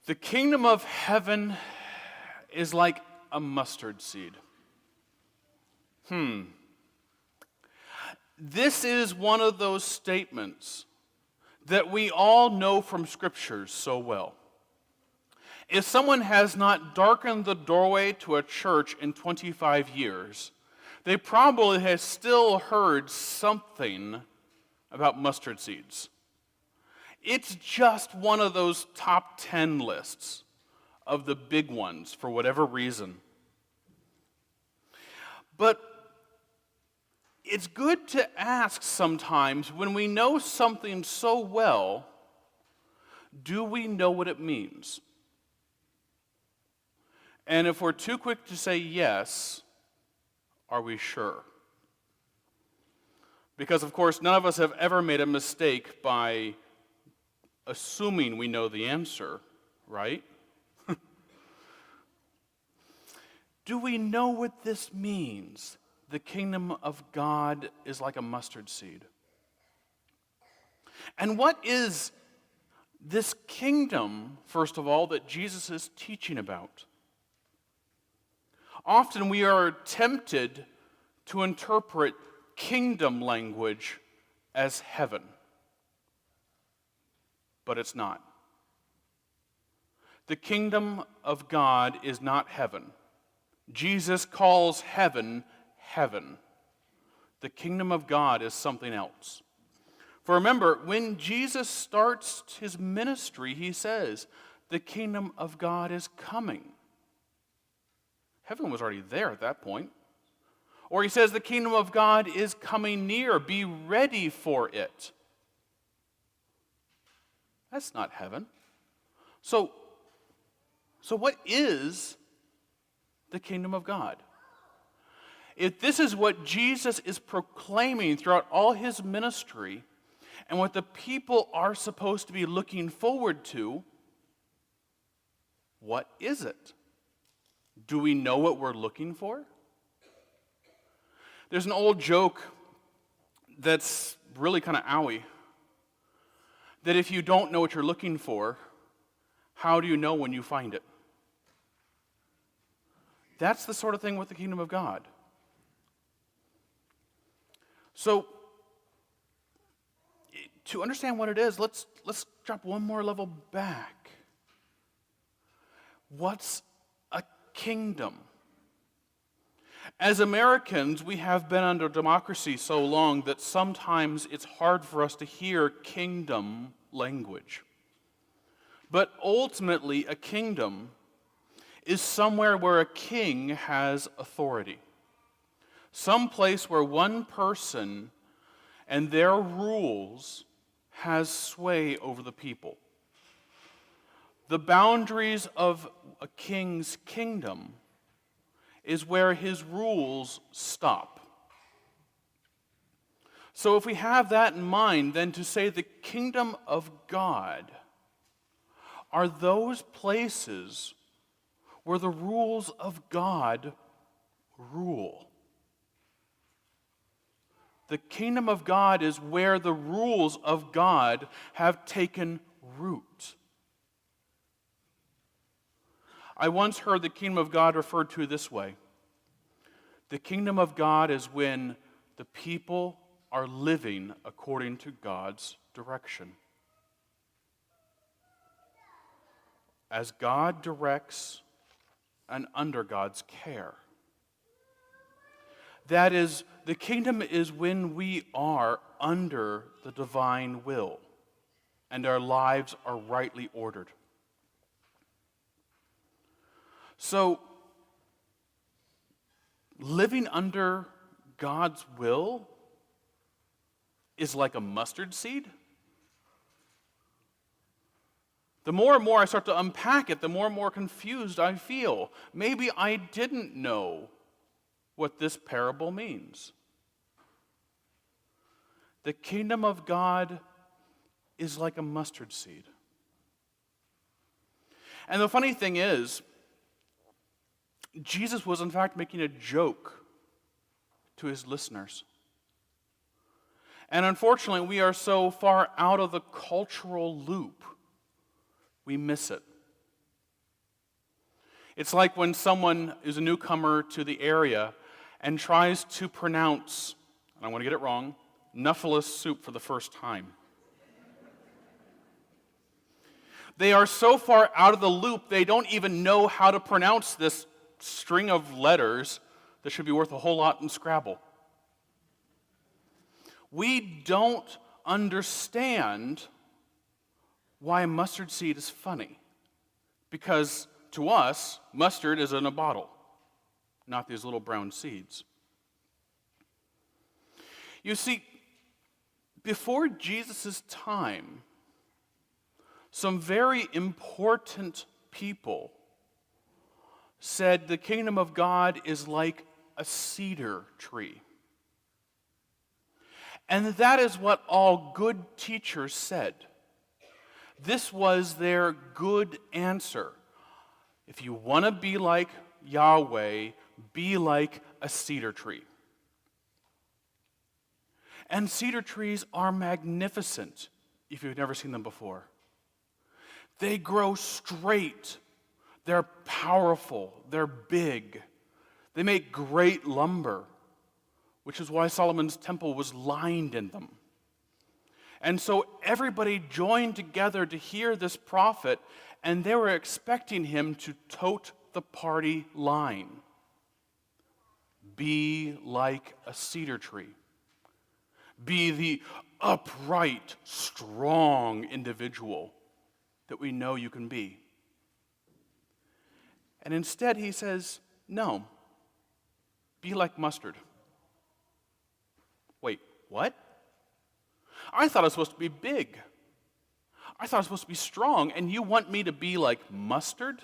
The kingdom of heaven is like a mustard seed. This is one of those statements that we all know from scriptures so well. If someone has not darkened the doorway to a church in 25 years, they probably have still heard something about mustard seeds. It's just one of those top 10 lists of the big ones for whatever reason. But it's good to ask sometimes, when we know something so well, do we know what it means? And if we're too quick to say yes, are we sure? Because, of course, none of us have ever made a mistake by assuming we know the answer, right? Do we know what this means? The kingdom of God is like a mustard seed. And what is this kingdom, first of all, that Jesus is teaching about? Often we are tempted to interpret kingdom language as heaven. But it's not. The kingdom of God is not heaven. Jesus calls heaven, heaven. The kingdom of God is something else. For remember, when Jesus starts his ministry, he says, the kingdom of God is coming. Heaven was already there at that point. Or he says, the kingdom of God is coming near. Be ready for it. That's not heaven. So what is the kingdom of God? If this is what Jesus is proclaiming throughout all his ministry, and what the people are supposed to be looking forward to, what is it? Do we know what we're looking for? There's an old joke that's really kind of owie. That if you don't know what you're looking for, how do you know when you find it? That's the sort of thing with the kingdom of God. So, to understand what it is, let's drop one more level back. What's a kingdom? As Americans, we have been under democracy so long that sometimes it's hard for us to hear kingdom language. But ultimately, a kingdom is somewhere where a king has authority. Some place where one person and their rules has sway over the people. The boundaries of a king's kingdom is where his rules stop. So if we have that in mind, then to say the kingdom of God are those places where the rules of God rule. The kingdom of God is where the rules of God have taken root. I once heard the kingdom of God referred to this way. The kingdom of God is when the people are living according to God's direction. As God directs and under God's care. That is, the kingdom is when we are under the divine will and our lives are rightly ordered. So, living under God's will is like a mustard seed. The more and more I start to unpack it, the more and more confused I feel. Maybe I didn't know what this parable means. The kingdom of God is like a mustard seed. And the funny thing is, Jesus was in fact making a joke to his listeners. And unfortunately, we are so far out of the cultural loop, we miss it. It's like when someone is a newcomer to the area and tries to pronounce, and I want to get it wrong, Nuffalus soup for the first time. They are so far out of the loop, they don't even know how to pronounce this string of letters that should be worth a whole lot in Scrabble. We don't understand why mustard seed is funny, because to us, mustard is in a bottle, not these little brown seeds. You see, before Jesus' time, some very important people said the kingdom of God is like a cedar tree. And that is what all good teachers said. This was their good answer. If you want to be like Yahweh, be like a cedar tree. And cedar trees are magnificent if you've never seen them before. They grow straight. They're powerful. They're big. They make great lumber, which is why Solomon's temple was lined in them. And so everybody joined together to hear this prophet, and they were expecting him to tote the party line. Be like a cedar tree. Be the upright, strong individual that we know you can be. And instead he says, no, be like mustard. Wait, what? I thought I was supposed to be big. I thought I was supposed to be strong, and you want me to be like mustard?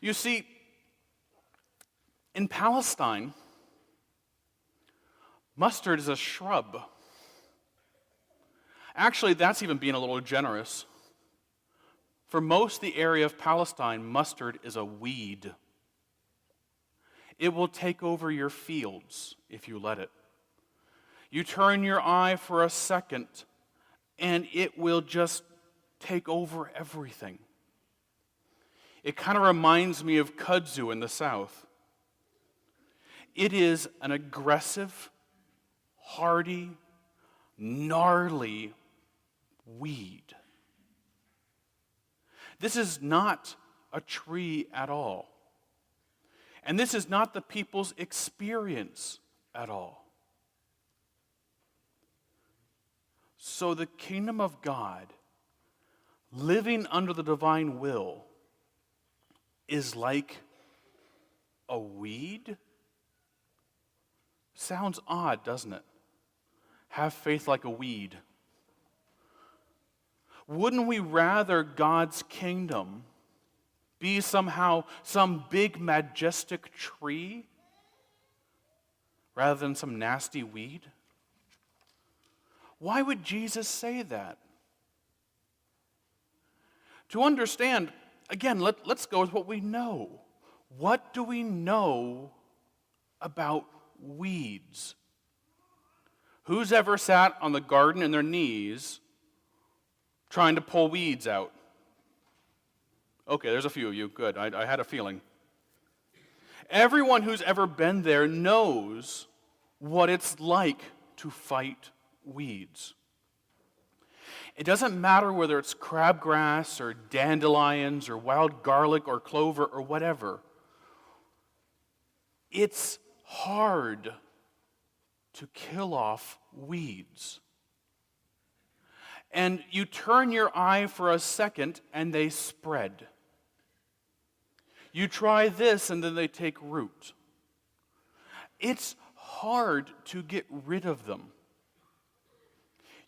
You see, in Palestine, mustard is a shrub. Actually, that's even being a little generous. For most of the area of Palestine, mustard is a weed. It will take over your fields if you let it. You turn your eye for a second, and it will just take over everything. It kind of reminds me of kudzu in the South. It is an aggressive, hardy, gnarly weed. This is not a tree at all. And this is not the people's experience at all. So the kingdom of God, living under the divine will, is like a weed? Sounds odd, doesn't it? Have faith like a weed. Wouldn't we rather God's kingdom be somehow some big, majestic tree rather than some nasty weed? Why would Jesus say that? To understand, again, let's go with what we know. What do we know about weeds? Who's ever sat on the garden in their knees trying to pull weeds out? Okay, there's a few of you. Good, I had a feeling. Everyone who's ever been there knows what it's like to fight weeds. It doesn't matter whether it's crabgrass or dandelions or wild garlic or clover or whatever. It's hard to kill off weeds. And you turn your eye for a second and they spread. You try this and then they take root. It's hard to get rid of them.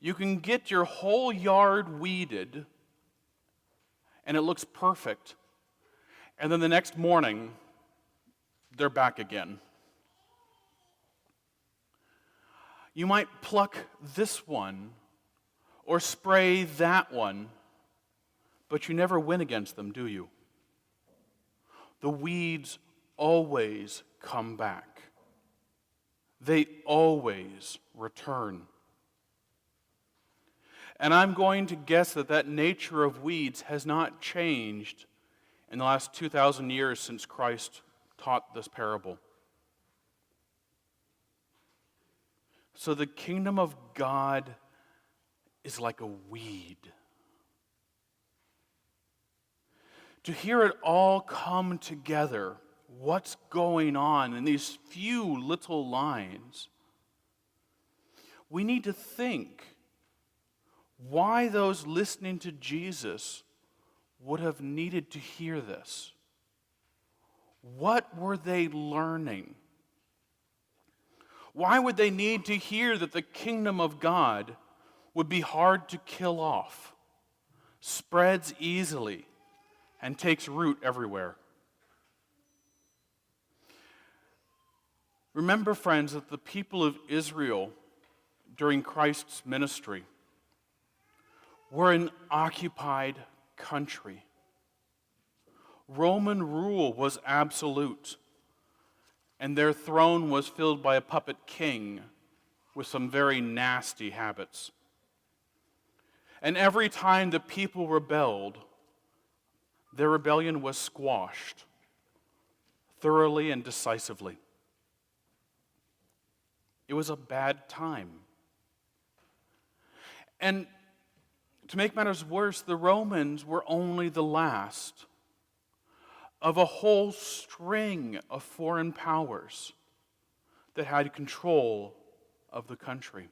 You can get your whole yard weeded and it looks perfect. And then the next morning, they're back again. You might pluck this one or spray that one, but you never win against them, do you? The weeds always come back. They always return. And I'm going to guess that nature of weeds has not changed in the last 2,000 years since Christ taught this parable. So the kingdom of God is like a weed. To hear it all come together, what's going on in these few little lines, we need to think why those listening to Jesus would have needed to hear this. What were they learning? Why would they need to hear that the kingdom of God would be hard to kill off, spreads easily, and takes root everywhere? Remember, friends, that the people of Israel during Christ's ministry were an occupied country. Roman rule was absolute, and their throne was filled by a puppet king with some very nasty habits. And every time the people rebelled, their rebellion was squashed thoroughly and decisively. It was a bad time. And to make matters worse, the Romans were only the last of a whole string of foreign powers that had control of the country.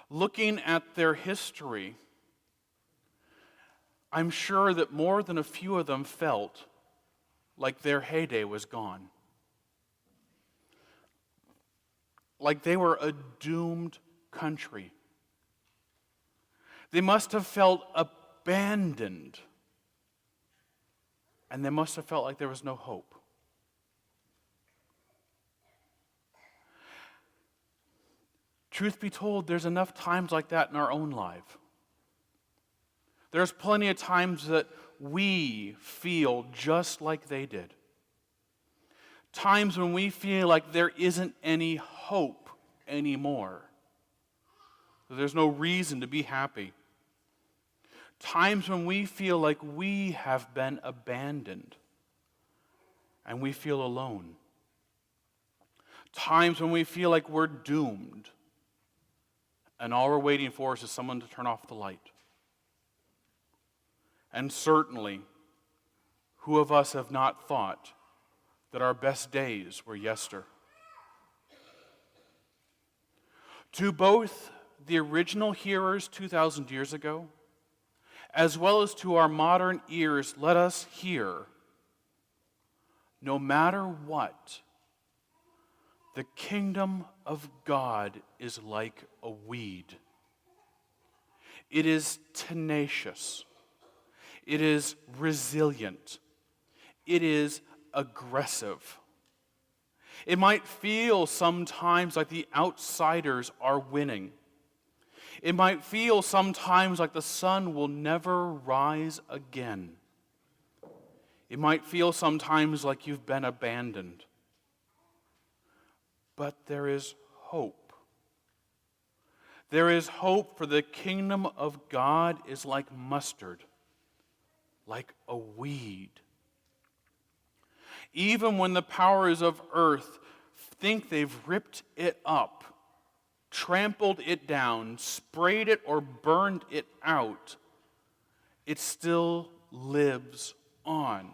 Looking at their history, I'm sure that more than a few of them felt like their heyday was gone. Like they were a doomed country. They must have felt abandoned. And they must have felt like there was no hope. Truth be told, there's enough times like that in our own life. There's plenty of times that we feel just like they did. Times when we feel like there isn't any hope anymore. There's no reason to be happy. Times when we feel like we have been abandoned and we feel alone. Times when we feel like we're doomed and all we're waiting for is someone to turn off the light. And certainly, who of us have not thought that our best days were yester? To both the original hearers 2,000 years ago, as well as to our modern ears, let us hear, no matter what, the kingdom of God is like a weed. It is tenacious. It is resilient. It is aggressive. It might feel sometimes like the outsiders are winning. It might feel sometimes like the sun will never rise again. It might feel sometimes like you've been abandoned. But there is hope. There is hope, for the kingdom of God is like mustard, like a weed. Even when the powers of earth think they've ripped it up, trampled it down, sprayed it or burned it out, it still lives on.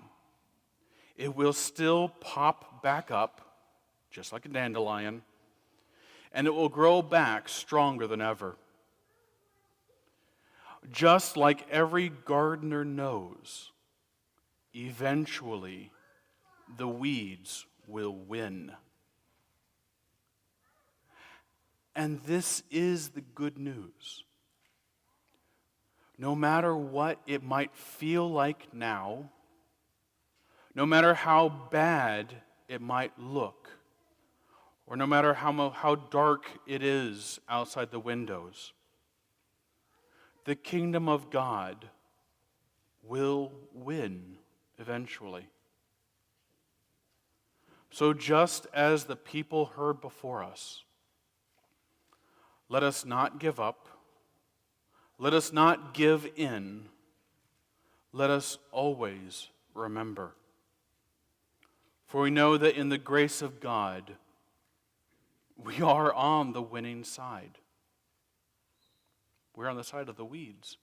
It will still pop back up, just like a dandelion, and it will grow back stronger than ever. Just like every gardener knows, eventually the weeds will win. And this is the good news. No matter what it might feel like now, no matter how bad it might look, or no matter how dark it is outside the windows, the kingdom of God will win eventually. So just as the people heard before us, let us not give up. Let us not give in. let us always remember. For we know that in the grace of God, we are on the winning side. We're on the side of the weeds.